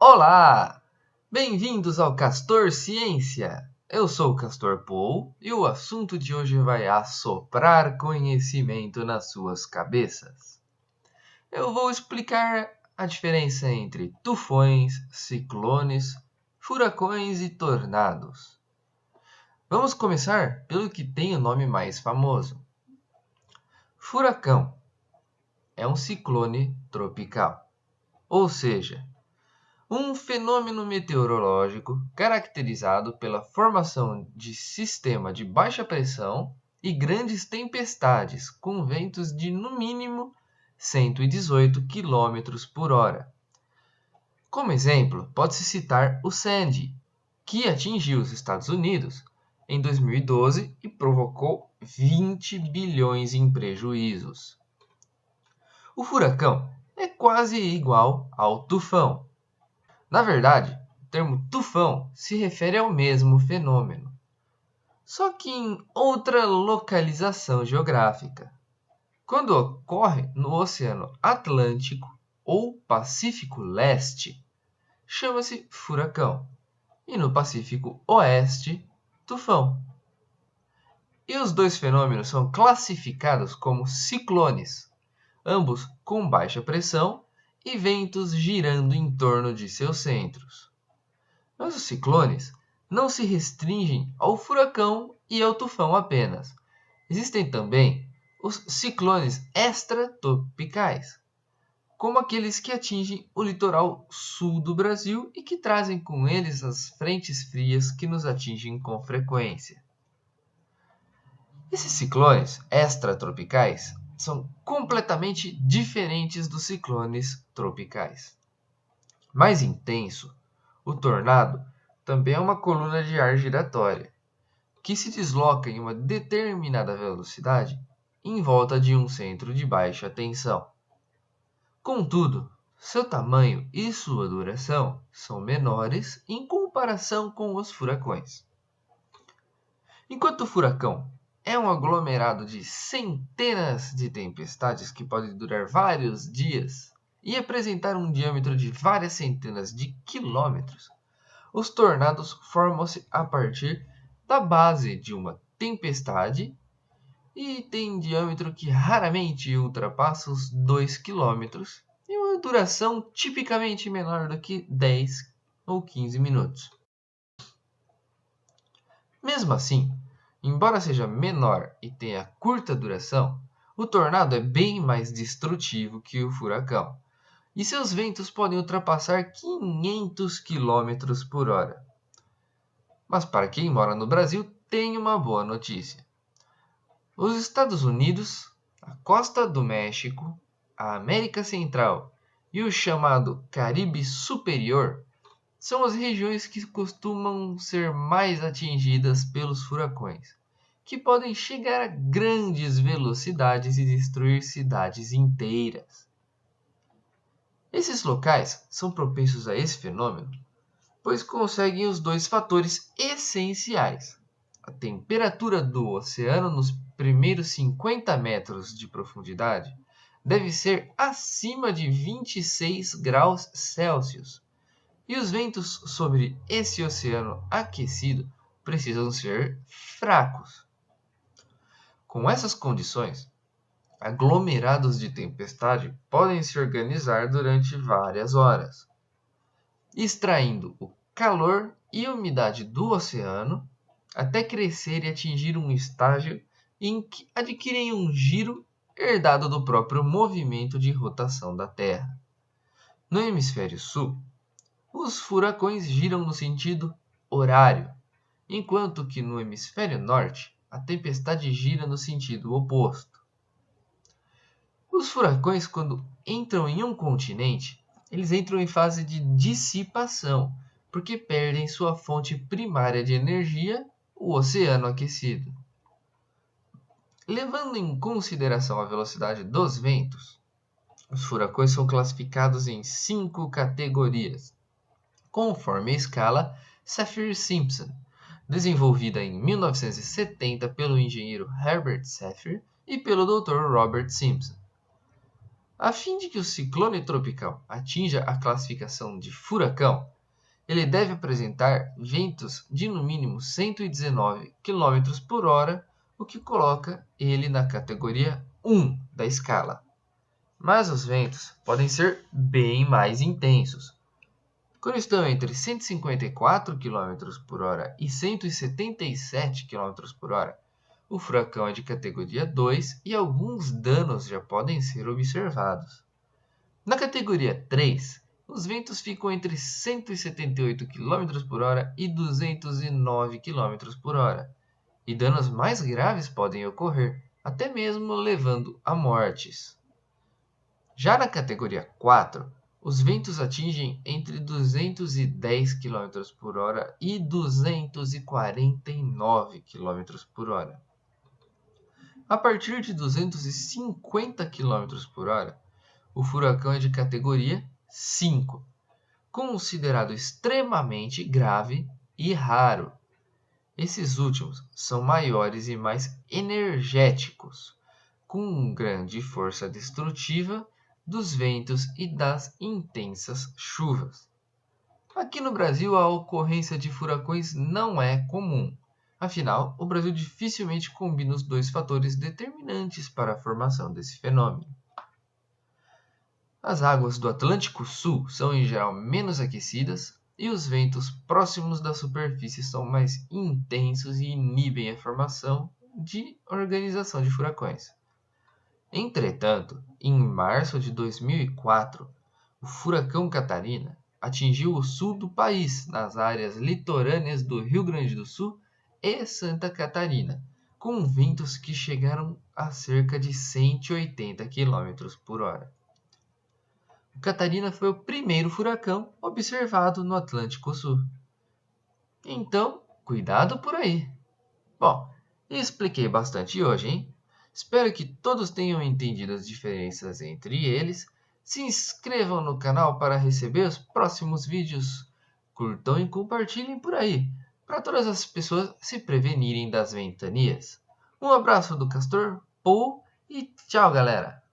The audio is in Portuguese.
Olá! Bem-vindos ao Castor Ciência! Eu sou o Castor Paul e o assunto de hoje vai assoprar conhecimento nas suas cabeças. Eu vou explicar a diferença entre tufões, ciclones, furacões e tornados. Vamos começar pelo que tem o nome mais famoso. Furacão é um ciclone tropical, ou seja, um fenômeno meteorológico caracterizado pela formação de sistema de baixa pressão e grandes tempestades com ventos de no mínimo 118 km por hora. Como exemplo, pode-se citar o Sandy, que atingiu os Estados Unidos em 2012 e provocou 20 bilhões em prejuízos. O furacão é quase igual ao tufão. Na verdade, o termo tufão se refere ao mesmo fenômeno, só que em outra localização geográfica. Quando ocorre no Oceano Atlântico ou Pacífico Leste, chama-se furacão, e no Pacífico Oeste, tufão. E os dois fenômenos são classificados como ciclones, ambos com baixa pressão e ventos girando em torno de seus centros. Mas os ciclones não se restringem ao furacão e ao tufão apenas. Existem também os ciclones extratropicais, como aqueles que atingem o litoral sul do Brasil e que trazem com eles as frentes frias que nos atingem com frequência. Esses ciclones extratropicais são completamente diferentes dos ciclones tropicais. Mais intenso, o tornado também é uma coluna de ar giratória, que se desloca em uma determinada velocidade em volta de um centro de baixa tensão. Contudo, seu tamanho e sua duração são menores em comparação com os furacões. Enquanto o furacão é um aglomerado de centenas de tempestades que podem durar vários dias e apresentar um diâmetro de várias centenas de quilômetros, os tornados formam-se a partir da base de uma tempestade e têm diâmetro que raramente ultrapassa os 2 km e uma duração tipicamente menor do que 10 ou 15 minutos. Mesmo assim, embora seja menor e tenha curta duração, o tornado é bem mais destrutivo que o furacão, e seus ventos podem ultrapassar 500 km por hora. Mas para quem mora no Brasil, tem uma boa notícia. Os Estados Unidos, a costa do México, a América Central e o chamado Caribe Superior são as regiões que costumam ser mais atingidas pelos furacões, que podem chegar a grandes velocidades e destruir cidades inteiras. Esses locais são propensos a esse fenômeno, pois conseguem os dois fatores essenciais: a temperatura do oceano nos primeiros 50 metros de profundidade deve ser acima de 26 graus Celsius, e os ventos sobre esse oceano aquecido precisam ser fracos. Com essas condições, aglomerados de tempestade podem se organizar durante várias horas, extraindo o calor e umidade do oceano até crescer e atingir um estágio em que adquirem um giro herdado do próprio movimento de rotação da Terra. No hemisfério sul, os furacões giram no sentido horário, enquanto que no hemisfério norte, a tempestade gira no sentido oposto. Os furacões, quando entram em um continente, eles entram em fase de dissipação, porque perdem sua fonte primária de energia, o oceano aquecido. Levando em consideração a velocidade dos ventos, Os furacões são classificados em 5 categorias, conforme a escala Saffir-Simpson, desenvolvida em 1970 pelo engenheiro Herbert Saffir e pelo Dr. Robert Simpson. A fim de que o ciclone tropical atinja a classificação de furacão, ele deve apresentar ventos de no mínimo 119 km por hora, o que coloca ele na categoria 1 da escala. Mas os ventos podem ser bem mais intensos. Quando estão entre 154 km por hora e 177 km por hora, o furacão é de categoria 2 e alguns danos já podem ser observados. Na categoria 3, os ventos ficam entre 178 km por hora e 209 km por hora, e danos mais graves podem ocorrer, até mesmo levando a mortes. Já na categoria 4, os ventos atingem entre 210 km por hora e 249 km por hora. A partir de 250 km por hora, o furacão é de categoria 5, considerado extremamente grave e raro. Esses últimos são maiores e mais energéticos, com grande força destrutiva dos ventos e das intensas chuvas. Aqui no Brasil, a ocorrência de furacões não é comum. Afinal, o Brasil dificilmente combina os dois fatores determinantes para a formação desse fenômeno. As águas do Atlântico Sul são em geral menos aquecidas e os ventos próximos da superfície são mais intensos e inibem a formação de organização de furacões. Entretanto, em março de 2004, o furacão Catarina atingiu o sul do país, nas áreas litorâneas do Rio Grande do Sul e Santa Catarina, com ventos que chegaram a cerca de 180 km por hora. O Catarina foi o primeiro furacão observado no Atlântico Sul. Então, cuidado por aí! Bom, expliquei bastante hoje, hein? Espero que todos tenham entendido as diferenças entre eles. Se inscrevam no canal para receber os próximos vídeos. Curtam e compartilhem por aí, para todas as pessoas se prevenirem das ventanias. Um abraço do Castor, Paul e tchau, galera!